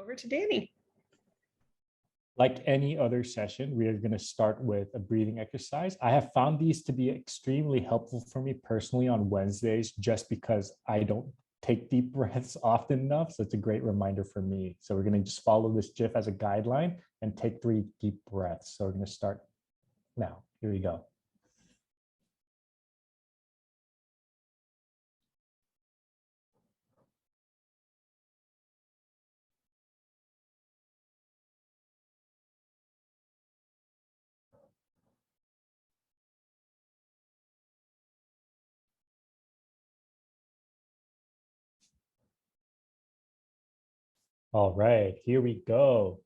over to Danny. Like any other session, we are going to start with a breathing exercise. I have found these to be extremely helpful for me personally on Wednesdays, just because I don't take deep breaths often enough. So it's a great reminder for me. So we're going to just follow this GIF as a guideline and take 3 deep breaths. So we're going to start now. Here we go. All right, here we go.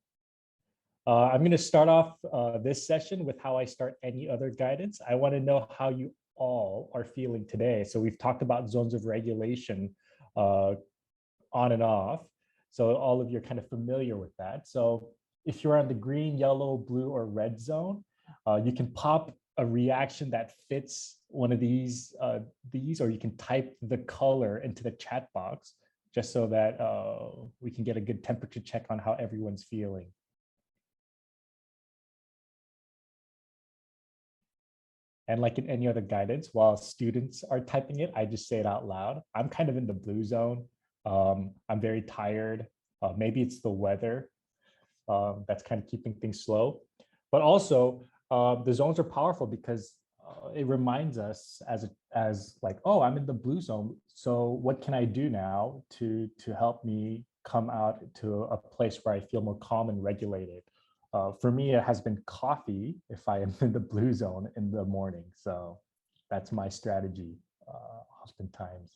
I'm going to start off this session with how I start any other guidance. I want to know how you all are feeling today. So we've talked about zones of regulation on and off. So all of you are kind of familiar with that. So if you're on the green, yellow, blue, or red zone, you can pop a reaction that fits one of these, or you can type the color into the chat box, just so that we can get a good temperature check on how everyone's feeling. And like in any other guidance, while students are typing it, I just say it out loud. I'm kind of in the blue zone. I'm very tired. Maybe it's the weather that's kind of keeping things slow. But also, the zones are powerful because it reminds us as like, oh, I'm in the blue zone. So what can I do now to help me come out to a place where I feel more calm and regulated? For me, it has been coffee if I am in the blue zone in the morning. So that's my strategy oftentimes.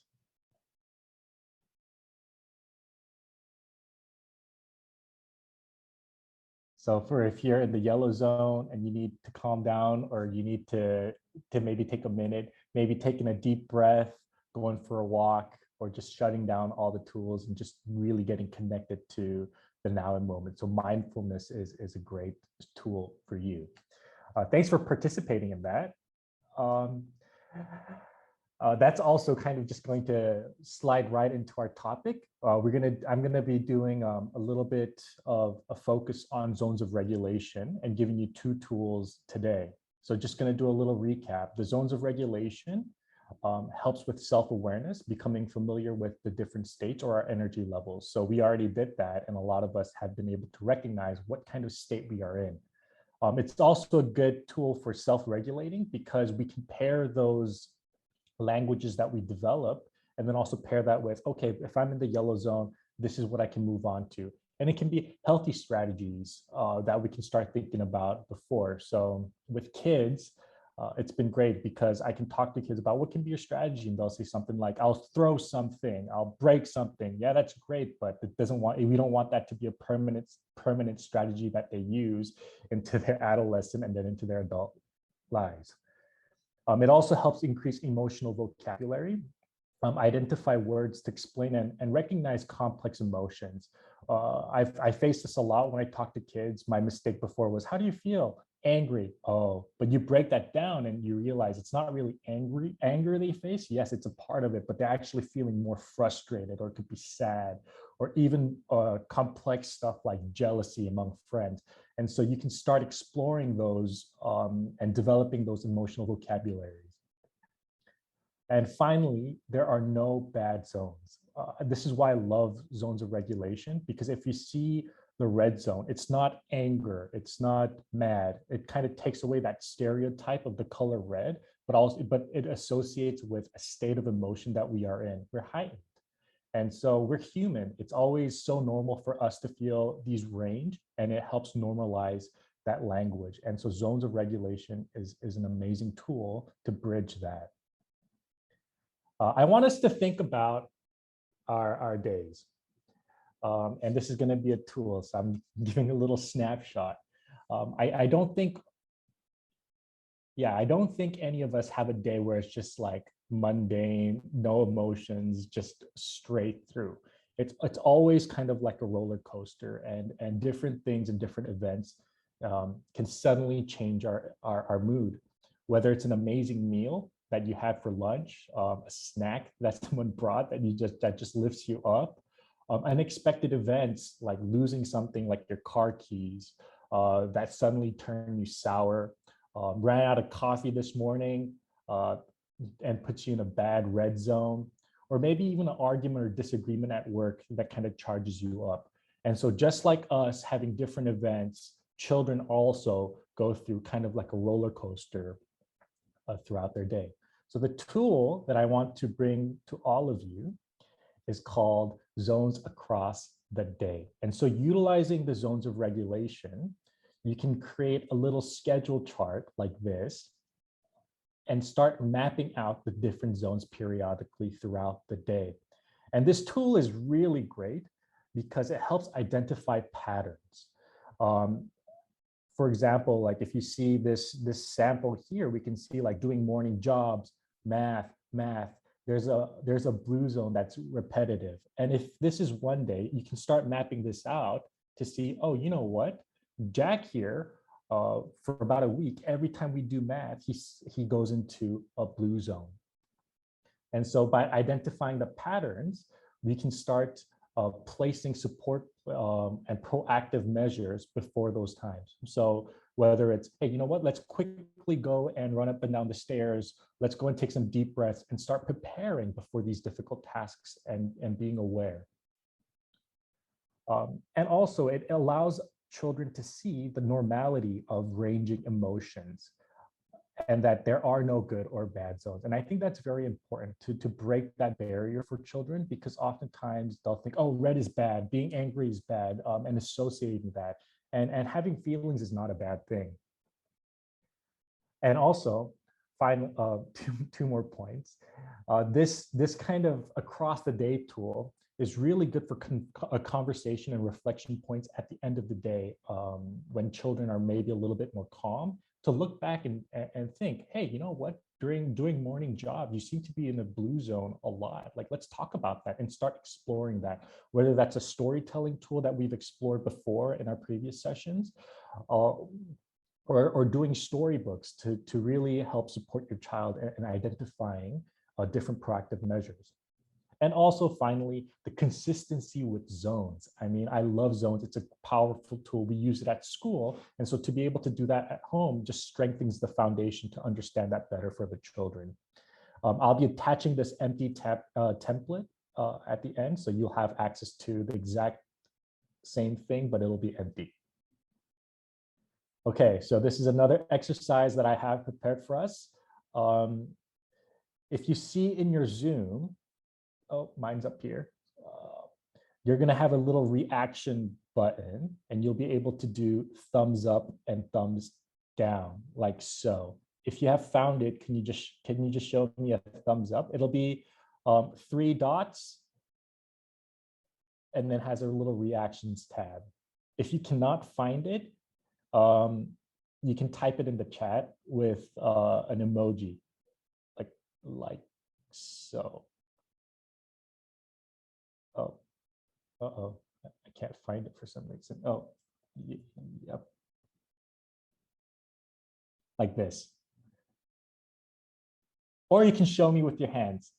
So for if you're in the yellow zone and you need to calm down, or you need to maybe take a minute, maybe taking a deep breath, going for a walk, or just shutting down all the tools and just really getting connected to the now and moment. So mindfulness is a great tool for you. Thanks for participating in that. That's also kind of just going to slide right into our topic. I'm gonna be doing a little bit of a focus on zones of regulation and giving you 2 tools today. So just gonna do a little recap. The zones of regulation helps with self-awareness, becoming familiar with the different states or our energy levels. So we already did that, and a lot of us have been able to recognize what kind of state we are in. It's also a good tool for self-regulating because we can pair those languages that we develop and then also pair that with, okay, if I'm in the yellow zone, this is what I can move on to. And it can be healthy strategies that we can start thinking about before. So with kids, it's been great because I can talk to kids about what can be your strategy, and they'll say something like, I'll throw something, I'll break something. Yeah, that's great, but we don't want that to be a permanent strategy that they use into their adolescent and then into their adult lives. It also helps increase emotional vocabulary, identify words to explain and recognize complex emotions. I face this a lot when I talk to kids. My mistake before was, how do you feel? Angry. Oh, but you break that down and you realize it's not really anger they face. Yes, it's a part of it, but they're actually feeling more frustrated, or it could be sad, or even complex stuff like jealousy among friends. And so you can start exploring those and developing those emotional vocabularies. And finally, there are no bad zones. This is why I love zones of regulation, because if you see the red zone, it's not anger, it's not mad. It kind of takes away that stereotype of the color red, but it associates with a state of emotion that we are in. We're heightened. And so we're human. It's always so normal for us to feel these range, and it helps normalize that language. And so zones of regulation is an amazing tool to bridge that. I want us to think about our days. And this is going to be a tool, so I'm giving a little snapshot. I don't think any of us have a day where it's just like mundane, no emotions, just straight through. It's always kind of like a roller coaster, and different things and different events can suddenly change our mood. Whether it's an amazing meal that you had for lunch, a snack that someone brought that just lifts you up, Unexpected events like losing something like your car keys that suddenly turn you sour, ran out of coffee this morning and puts you in a bad red zone, or maybe even an argument or disagreement at work that kind of charges you up. And so just like us having different events, children also go through kind of like a roller coaster throughout their day. So the tool that I want to bring to all of you is called zones across the day. And so utilizing the zones of regulation, you can create a little schedule chart like this and start mapping out the different zones periodically throughout the day. And this tool is really great because it helps identify patterns. For example, like if you see this sample here, we can see like doing morning jobs, math, there's a blue zone that's repetitive. And if this is one day, you can start mapping this out to see, oh, you know what? Jack here, for about a week, every time we do math, he goes into a blue zone. And so by identifying the patterns, we can start placing support and proactive measures before those times. So whether it's, hey, you know what, let's quickly go and run up and down the stairs, let's go and take some deep breaths and start preparing before these difficult tasks and being aware. And also it allows children to see the normality of ranging emotions and that there are no good or bad zones. And I think that's very important to break that barrier for children, because oftentimes they'll think, oh, red is bad, being angry is bad, and associating that. And having feelings is not a bad thing. And also, two more points. This kind of across the day tool is really good for a conversation and reflection points at the end of the day, when children are maybe a little bit more calm, to look back and think, hey, you know what, during morning job, you seem to be in the blue zone a lot. Like, let's talk about that and start exploring that, whether that's a storytelling tool that we've explored before in our previous sessions, or doing storybooks to really help support your child in identifying different proactive measures. And also, finally, the consistency with zones. I mean, I love zones. It's a powerful tool. We use it at school. And so to be able to do that at home just strengthens the foundation to understand that better for the children. I'll be attaching this empty template at the end, so you'll have access to the exact same thing, but it'll be empty. Okay, so this is another exercise that I have prepared for us. If you see in your Zoom, oh, mine's up here. You're gonna have a little reaction button and you'll be able to do thumbs up and thumbs down, like so. If you have found it, can you just show me a thumbs up? It'll be 3 dots and then has a little reactions tab. If you cannot find it, you can type it in the chat with an emoji, like so. Oh, uh-oh, I can't find it for some reason. Oh, yep. Like this. Or you can show me with your hands.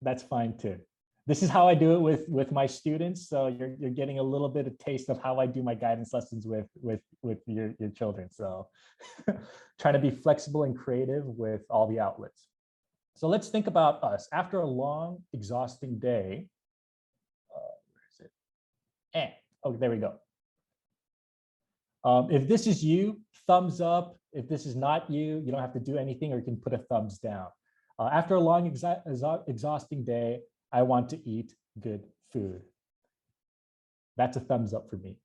That's fine too. This is how I do it with my students. So you're getting a little bit of taste of how I do my guidance lessons with your children. So trying to be flexible and creative with all the outlets. So let's think about us. After a long, exhausting day, where is it? Oh, there we go. If this is you, thumbs up. If this is not you, you don't have to do anything, or you can put a thumbs down. After a long, exhausting day, I want to eat good food. That's a thumbs up for me.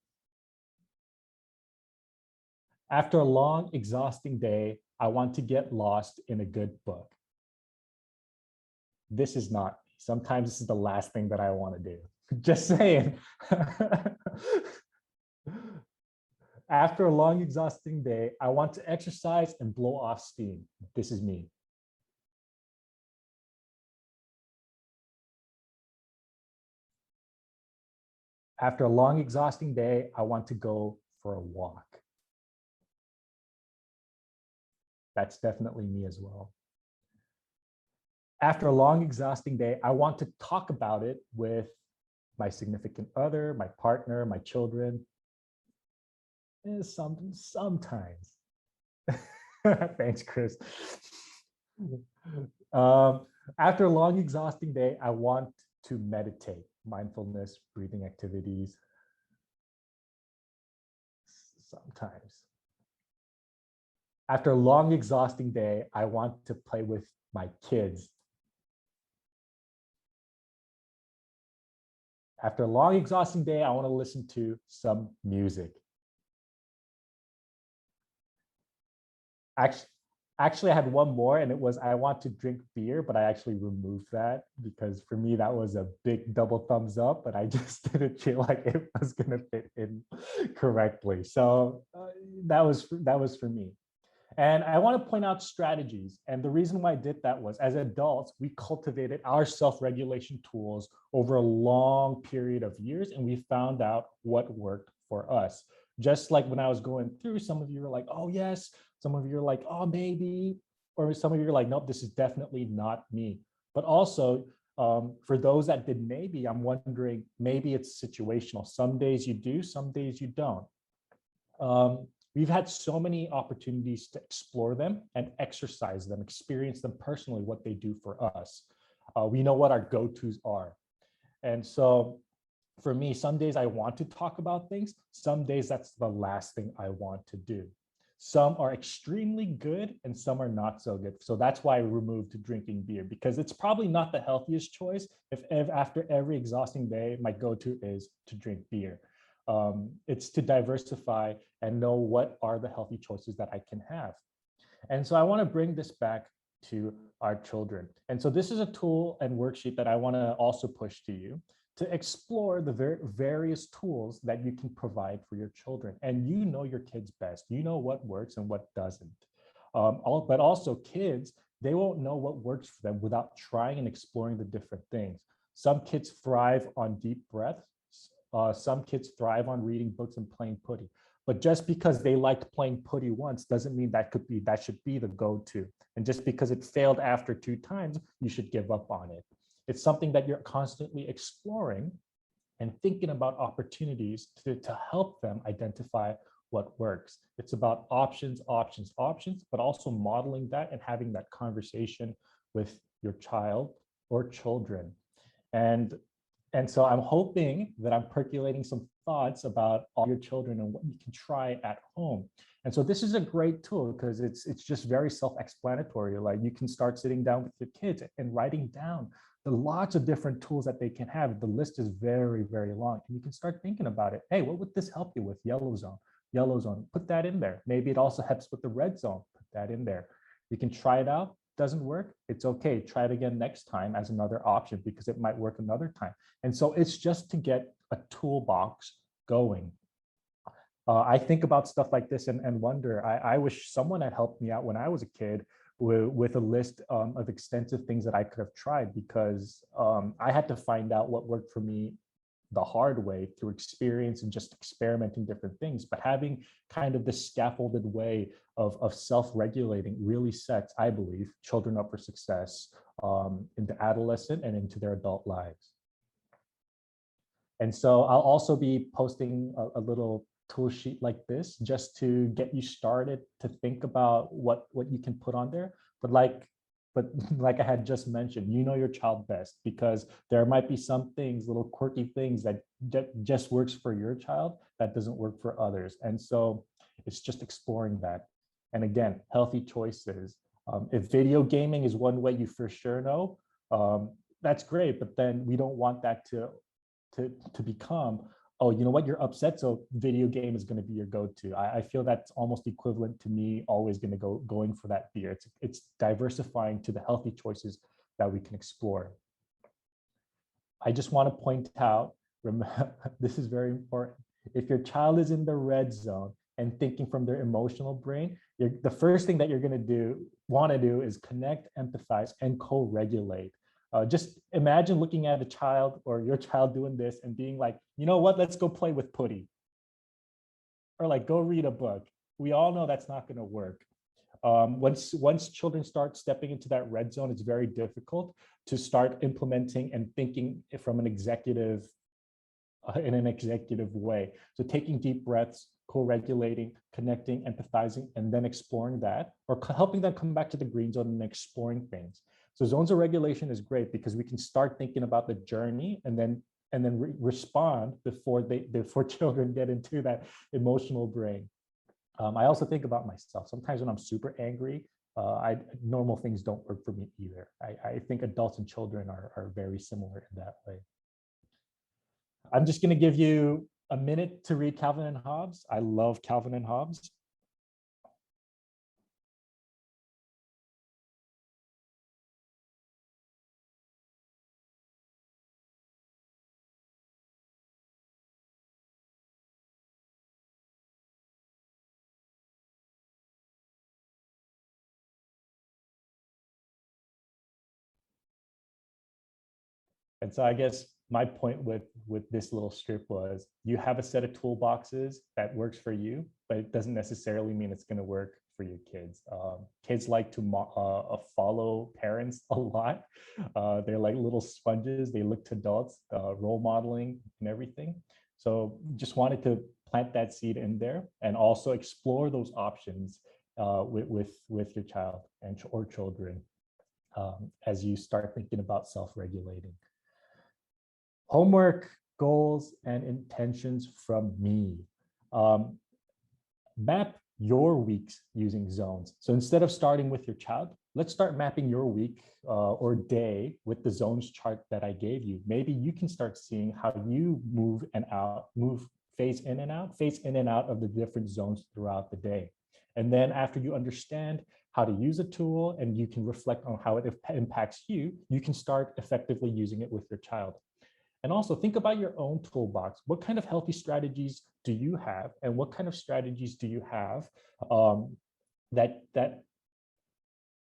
After a long, exhausting day, I want to get lost in a good book. This is not me. Sometimes this is the last thing that I want to do. Just saying. After a long, exhausting day, I want to exercise and blow off steam. This is me. After a long, exhausting day, I want to go for a walk. That's definitely me as well. After a long, exhausting day, I want to talk about it with my significant other, my partner, my children. Sometimes. Thanks, Chris. After a long, exhausting day, I want to meditate, mindfulness, breathing activities. Sometimes. After a long, exhausting day, I want to play with my kids. After a long, exhausting day, I want to listen to some music. Actually, I had one more, and it was I want to drink beer, but I actually removed that because for me, that was a big double thumbs up, but I just didn't feel like it was going to fit in correctly. So that was for me. And I want to point out strategies. And the reason why I did that was as adults, we cultivated our self-regulation tools over a long period of years, and we found out what worked for us. Just like when I was going through, some of you were like, oh, yes. Some of you are like, oh, maybe. Or some of you are like, nope, this is definitely not me. But also, for those that did maybe, I'm wondering, maybe it's situational. Some days you do, some days you don't. We've had so many opportunities to explore them and exercise them, experience them personally, what they do for us. We know what our go-tos are. And so for me, some days I want to talk about things. Some days that's the last thing I want to do. Some are extremely good and some are not so good. So that's why I removed drinking beer, because it's probably not the healthiest choice if after every exhausting day, my go-to is to drink beer. It's to diversify and know what are the healthy choices that I can have. And so I want to bring this back to our children. And so this is a tool and worksheet that I want to also push to you to explore the various tools that you can provide for your children. And you know your kids best. You know what works and what doesn't. But also kids, they won't know what works for them without trying and exploring the different things. Some kids thrive on deep breaths. Some kids thrive on reading books and playing putty. But just because they liked playing putty once doesn't mean that should be the go-to. And just because it failed after 2 times, you should give up on it. It's something that you're constantly exploring and thinking about opportunities to help them identify what works. It's about options, options, options, but also modeling that and having that conversation with your child or children. And so I'm hoping that I'm percolating some thoughts about all your children and what you can try at home. And so this is a great tool because it's just very self-explanatory. Like you can start sitting down with your kids and writing down the lots of different tools that they can have. The list is very, very long. And you can start thinking about it. Hey, what would this help you with? Yellow zone, put that in there. Maybe it also helps with the red zone, put that in there. You can try it out. Doesn't work, it's okay. Try it again next time as another option because it might work another time. And so it's just to get a toolbox going. I think about stuff like this and wonder, I wish someone had helped me out when I was a kid with a list of extensive things that I could have tried, because I had to find out what worked for me the hard way through experience and just experimenting different things. But having kind of this scaffolded way of self-regulating really sets, I believe, children up for success into adolescent and into their adult lives. And so I'll also be posting a little tool sheet like this just to get you started to think about what you can put on there. But like I had just mentioned, you know your child best, because there might be some things, little quirky things that just works for your child that doesn't work for others. And so it's just exploring that. And again, healthy choices. If video gaming is one way you for sure know, that's great. But then we don't want that to become, oh, you know what, you're upset, so video game is going to be your go-to. I feel that's almost equivalent to me always going to going for that beer. It's diversifying to the healthy choices that we can explore. I just want to point out, remember, this is very important. If your child is in the red zone and thinking from their emotional brain, the first thing that you're going to want to do is connect, empathize, and co-regulate. Just imagine looking at a child or your child doing this and being like, you know what, let's go play with putty. Or like, go read a book. We all know that's not going to work. Once children start stepping into that red zone, it's very difficult to start implementing and thinking from an executive in an executive way. So taking deep breaths, co-regulating, connecting, empathizing, and then exploring that, or helping them come back to the green zone and exploring things. So zones of regulation is great because we can start thinking about the journey and then respond before children get into that emotional brain. I also think about myself. Sometimes when I'm super angry, normal things don't work for me either. I think adults and children are very similar in that way. I'm just going to give you a minute to read Calvin and Hobbes. I love Calvin and Hobbes. And so I guess my point with this little strip was you have a set of toolboxes that works for you, but it doesn't necessarily mean it's going to work for your kids. Kids like to follow parents a lot. They're like little sponges. They look to adults, role modeling and everything. So just wanted to plant that seed in there and also explore those options with your child or children as you start thinking about self-regulating. Homework, goals, and intentions from me. Map your weeks using zones. So instead of starting with your child, let's start mapping your week or day with the zones chart that I gave you. Maybe you can start seeing how you phase in and out of the different zones throughout the day. And then after you understand how to use a tool and you can reflect on how it impacts you, you can start effectively using it with your child. And also think about your own toolbox. What kind of healthy strategies do you have? And what kind of strategies do you have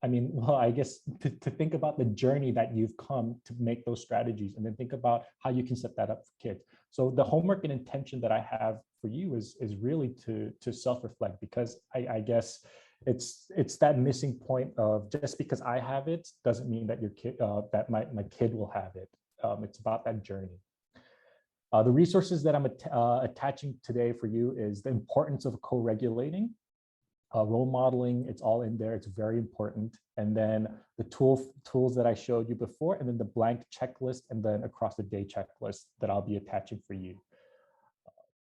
I guess to think about the journey that you've come to make those strategies, and then think about how you can set that up for kids. So the homework and intention that I have for you is really to self-reflect, because I guess it's that missing point of just because I have it doesn't mean that your kid that my kid will have it. It's about that journey. The resources that I'm attaching today for you is the importance of co-regulating, role modeling. It's all in there. It's very important. And then the tools that I showed you before, and then the blank checklist, and then across the day checklist that I'll be attaching for you.